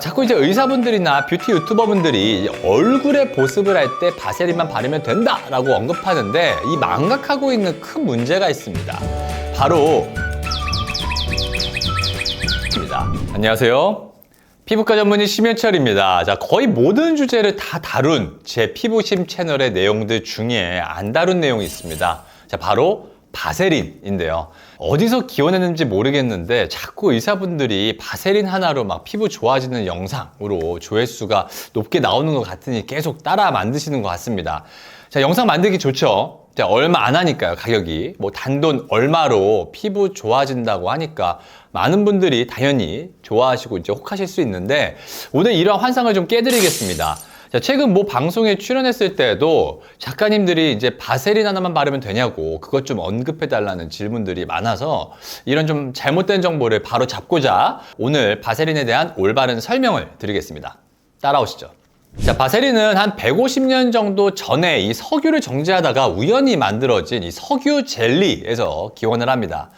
자꾸 이제 의사분들이나 뷰티 유튜버분들이 얼굴에 보습을 할 때 바세린만 바르면 된다라고 언급하는데 이 망각하고 있는 큰 문제가 있습니다. 바로 안녕하세요. 피부과 전문의 심현철입니다. 자, 거의 모든 주제를 다 다룬 제 피부심 채널의 내용들 중에 안 다룬 내용이 있습니다. 자, 바로 바세린인데요. 어디서 기원했는지 모르겠는데 자꾸 의사분들이 바세린 하나로 막 피부 좋아지는 영상으로 조회수가 높게 나오는 것 같으니 계속 따라 만드시는 것 같습니다. 자, 영상 만들기 좋죠. 자, 얼마 안 하니까요, 가격이. 뭐 단돈 얼마로 피부 좋아진다고 하니까 많은 분들이 당연히 좋아하시고 이제 혹하실 수 있는데 오늘 이러한 환상을 좀 깨드리겠습니다. 자, 최근 뭐 방송에 출연했을 때도 작가님들이 이제 바세린 하나만 바르면 되냐고 그것 좀 언급해달라는 질문들이 많아서 이런 좀 잘못된 정보를 바로 잡고자 오늘 바세린에 대한 올바른 설명을 드리겠습니다. 따라오시죠. 자, 바세린은 한 150년 정도 전에 이 석유를 정제하다가 우연히 만들어진 이 석유 젤리에서 기원을 합니다.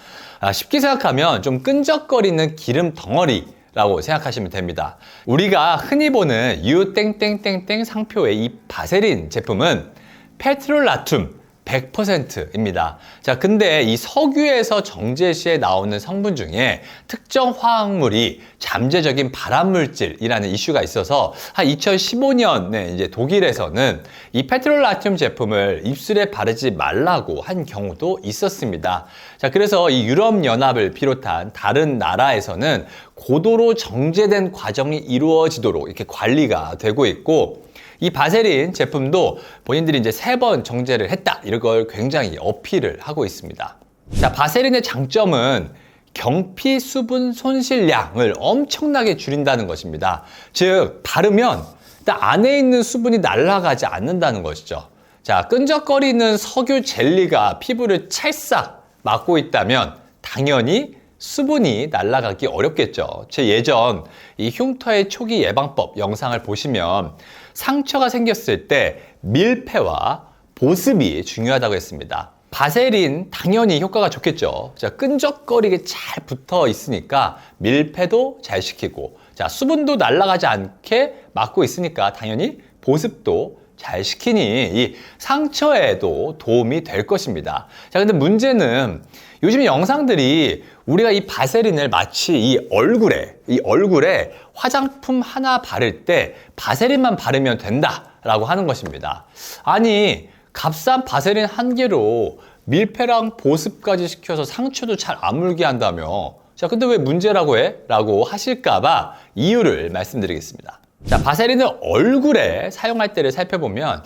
쉽게 생각하면 좀 끈적거리는 기름 덩어리 라고 생각하시면 됩니다. 우리가 흔히 보는 유땡땡땡땡 상표의 이 바세린 제품은 페트롤라툼 100%입니다. 자, 근데 이 석유에서 정제 시에 나오는 성분 중에 특정 화학물이 잠재적인 발암물질이라는 이슈가 있어서 한 2015년에 이제 독일에서는 이 페트롤라툼 제품을 입술에 바르지 말라고 한 경우도 있었습니다. 자, 그래서 이 유럽연합을 비롯한 다른 나라에서는 고도로 정제된 과정이 이루어지도록 이렇게 관리가 되고 있고 이 바세린 제품도 본인들이 이제 3번 정제를 했다 이런 걸 굉장히 어필을 하고 있습니다. 자, 바세린의 장점은 경피 수분 손실량을 엄청나게 줄인다는 것입니다. 즉 바르면 일단 안에 있는 수분이 날아가지 않는다는 것이죠. 자, 끈적거리는 석유 젤리가 피부를 찰싹 막고 있다면 당연히 수분이 날아가기 어렵겠죠. 제 예전 이 흉터의 초기 예방법 영상을 보시면 상처가 생겼을 때 밀폐와 보습이 중요하다고 했습니다. 바세린 당연히 효과가 좋겠죠. 자, 끈적거리게 잘 붙어 있으니까 밀폐도 잘 시키고, 자, 수분도 날아가지 않게 막고 있으니까 당연히 보습도 잘 시키니 이 상처에도 도움이 될 것입니다. 자, 근데 문제는 요즘 영상들이 우리가 이 바세린을 마치 이 얼굴에 화장품 하나 바를 때 바세린만 바르면 된다라고 하는 것입니다. 아니, 값싼 바세린 한 개로 밀폐랑 보습까지 시켜서 상처도 잘 안 물게 한다며. 자, 근데 왜 문제라고 해? 라고 하실까봐 이유를 말씀드리겠습니다. 자, 바세린을 얼굴에 사용할 때를 살펴보면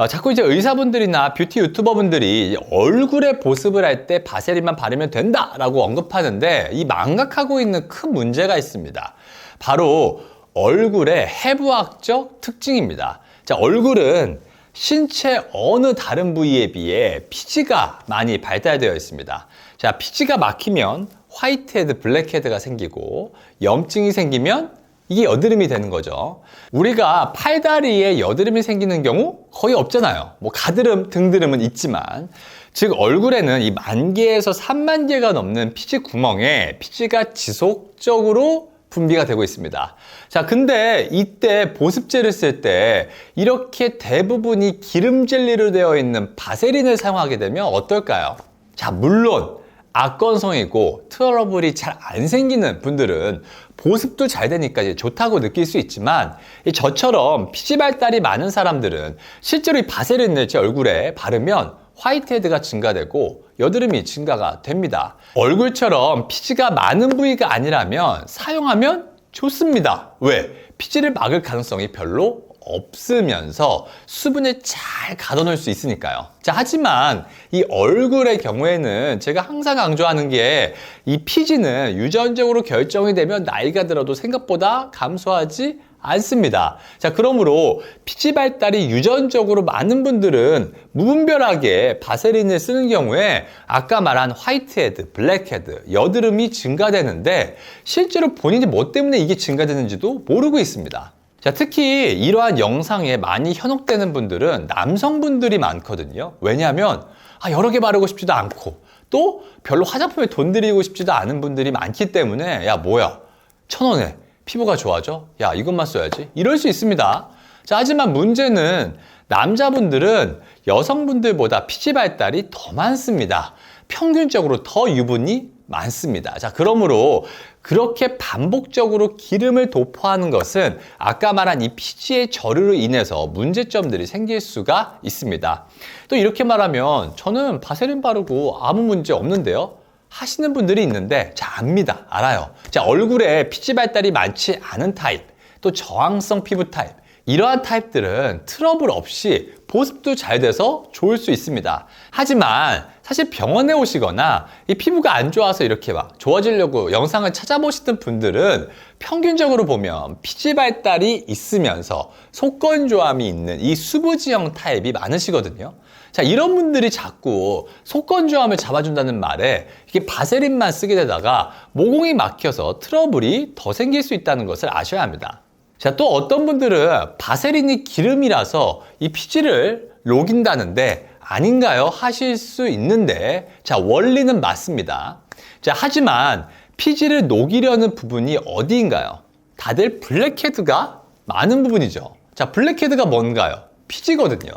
자꾸 이제 의사분들이나 뷰티 유튜버분들이 얼굴에 보습을 할 때 바세린만 바르면 된다라고 언급하는데 이 망각하고 있는 큰 문제가 있습니다. 바로 얼굴의 해부학적 특징입니다. 자, 얼굴은 신체 어느 다른 부위에 비해 피지가 많이 발달되어 있습니다. 자, 피지가 막히면 화이트헤드, 블랙헤드가 생기고 염증이 생기면 이게 여드름이 되는 거죠. 우리가 팔다리에 여드름이 생기는 경우 거의 없잖아요. 뭐 가드름, 등드름은 있지만, 즉 얼굴에는 이 10,000개에서 30,000개가 넘는 피지 구멍에 피지가 지속적으로 분비가 되고 있습니다. 자, 근데 이때 보습제를 쓸 때 이렇게 대부분이 기름 젤리로 되어 있는 바세린을 사용하게 되면 어떨까요? 자, 물론 악건성이고 트러블이 잘 안 생기는 분들은 보습도 잘 되니까 이제 좋다고 느낄 수 있지만 저처럼 피지 발달이 많은 사람들은 실제로 이 바세린을 제 얼굴에 바르면 화이트헤드가 증가되고 여드름이 증가가 됩니다. 얼굴처럼 피지가 많은 부위가 아니라면 사용하면 좋습니다. 왜? 피지를 막을 가능성이 별로 없으면서 수분을 잘 가둬놓을 수 있으니까요. 자, 하지만 이 얼굴의 경우에는 제가 항상 강조하는 게 이 피지는 유전적으로 결정이 되면 나이가 들어도 생각보다 감소하지 않습니다. 자, 그러므로 피지 발달이 유전적으로 많은 분들은 무분별하게 바세린을 쓰는 경우에 아까 말한 화이트헤드, 블랙헤드, 여드름이 증가되는데 실제로 본인이 뭐 때문에 이게 증가되는지도 모르고 있습니다. 자, 특히 이러한 영상에 많이 현혹되는 분들은 남성분들이 많거든요. 왜냐하면 여러 개 바르고 싶지도 않고 또 별로 화장품에 돈 들이고 싶지도 않은 분들이 많기 때문에 야, 뭐야, 1,000원에 피부가 좋아져? 야, 이것만 써야지. 이럴 수 있습니다. 자, 하지만 문제는 남자분들은 여성분들보다 피지 발달이 더 많습니다. 평균적으로 더 유분이 많습니다. 자, 그러므로 그렇게 반복적으로 기름을 도포하는 것은 아까 말한 이 피지의 저류로 인해서 문제점들이 생길 수가 있습니다. 또 이렇게 말하면 저는 바세린 바르고 아무 문제 없는데요? 하시는 분들이 있는데, 자, 압니다. 알아요. 자, 얼굴에 피지 발달이 많지 않은 타입, 또 저항성 피부 타입, 이러한 타입들은 트러블 없이 보습도 잘 돼서 좋을 수 있습니다. 하지만 사실 병원에 오시거나 이 피부가 안 좋아서 이렇게 막 좋아지려고 영상을 찾아보시던 분들은 평균적으로 보면 피지 발달이 있으면서 속건조함이 있는 이 수부지형 타입이 많으시거든요. 자, 이런 분들이 자꾸 속건조함을 잡아준다는 말에 이게 바세린만 쓰게 되다가 모공이 막혀서 트러블이 더 생길 수 있다는 것을 아셔야 합니다. 자, 또 어떤 분들은 바세린이 기름이라서 이 피지를 녹인다는데 아닌가요? 하실 수 있는데, 자, 원리는 맞습니다. 자, 하지만 피지를 녹이려는 부분이 어디인가요? 다들 블랙헤드가 많은 부분이죠. 자, 블랙헤드가 뭔가요? 피지거든요.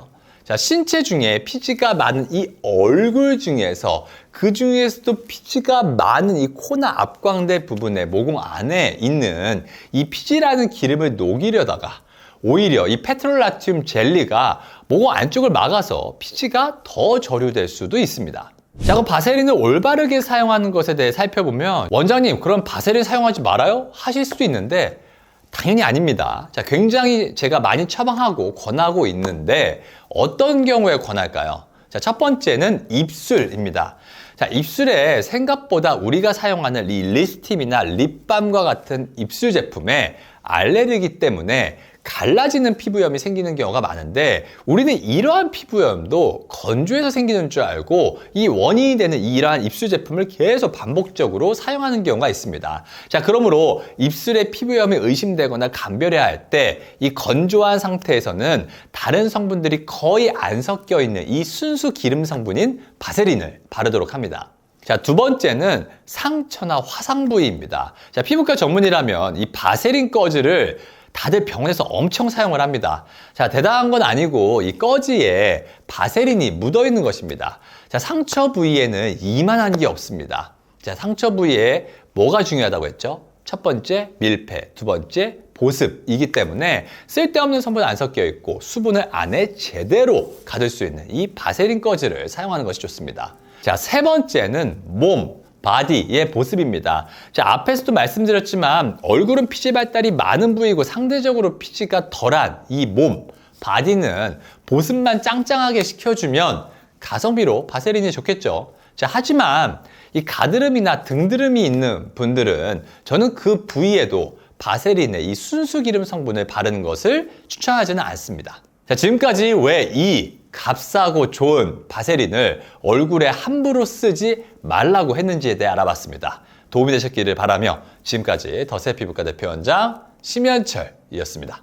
자, 신체 중에 피지가 많은 이 얼굴 중에서 그 중에서도 피지가 많은 이 코나 앞광대 부분에 모공 안에 있는 이 피지라는 기름을 녹이려다가 오히려 이 페트롤라튬 젤리가 모공 안쪽을 막아서 피지가 더 저류될 수도 있습니다. 자, 그럼 바세린을 올바르게 사용하는 것에 대해 살펴보면, 원장님, 그럼 바세린 사용하지 말아요? 하실 수도 있는데 당연히 아닙니다. 자, 굉장히 제가 많이 처방하고 권하고 있는데 어떤 경우에 권할까요? 자, 첫 번째는 입술입니다. 자, 입술에 생각보다 우리가 사용하는 이 리스팀이나 립밤과 같은 입술 제품에 알레르기 때문에 갈라지는 피부염이 생기는 경우가 많은데, 우리는 이러한 피부염도 건조해서 생기는 줄 알고 이 원인이 되는 이러한 입술 제품을 계속 반복적으로 사용하는 경우가 있습니다. 자, 그러므로 입술에 피부염이 의심되거나 감별해야 할 때 이 건조한 상태에서는 다른 성분들이 거의 안 섞여 있는 이 순수 기름 성분인 바세린을 바르도록 합니다. 자, 두 번째는 상처나 화상 부위입니다. 자, 피부과 전문이라면 이 바세린 꺼즈를 다들 병원에서 엄청 사용을 합니다. 자, 대단한 건 아니고 이 꺼지에 바세린이 묻어 있는 것입니다. 자, 상처 부위에는 이만한 게 없습니다. 자, 상처 부위에 뭐가 중요하다고 했죠? 첫 번째, 밀폐. 두 번째, 보습이기 때문에 쓸데없는 성분 안 섞여 있고 수분을 안에 제대로 가둘 수 있는 이 바세린 꺼즈를 사용하는 것이 좋습니다. 자, 세 번째는 몸. 바디의 보습입니다. 자, 앞에서도 말씀드렸지만 얼굴은 피지 발달이 많은 부위고 상대적으로 피지가 덜한 이 몸, 바디는 보습만 짱짱하게 시켜주면 가성비로 바세린이 좋겠죠. 자, 하지만 이 가드름이나 등드름이 있는 분들은 저는 그 부위에도 바세린의 이 순수 기름 성분을 바르는 것을 추천하지는 않습니다. 자, 지금까지 왜 이 값싸고 좋은 바세린을 얼굴에 함부로 쓰지 말라고 했는지에 대해 알아봤습니다. 도움이 되셨기를 바라며 지금까지 더세 피부과 대표 원장 심연철이었습니다.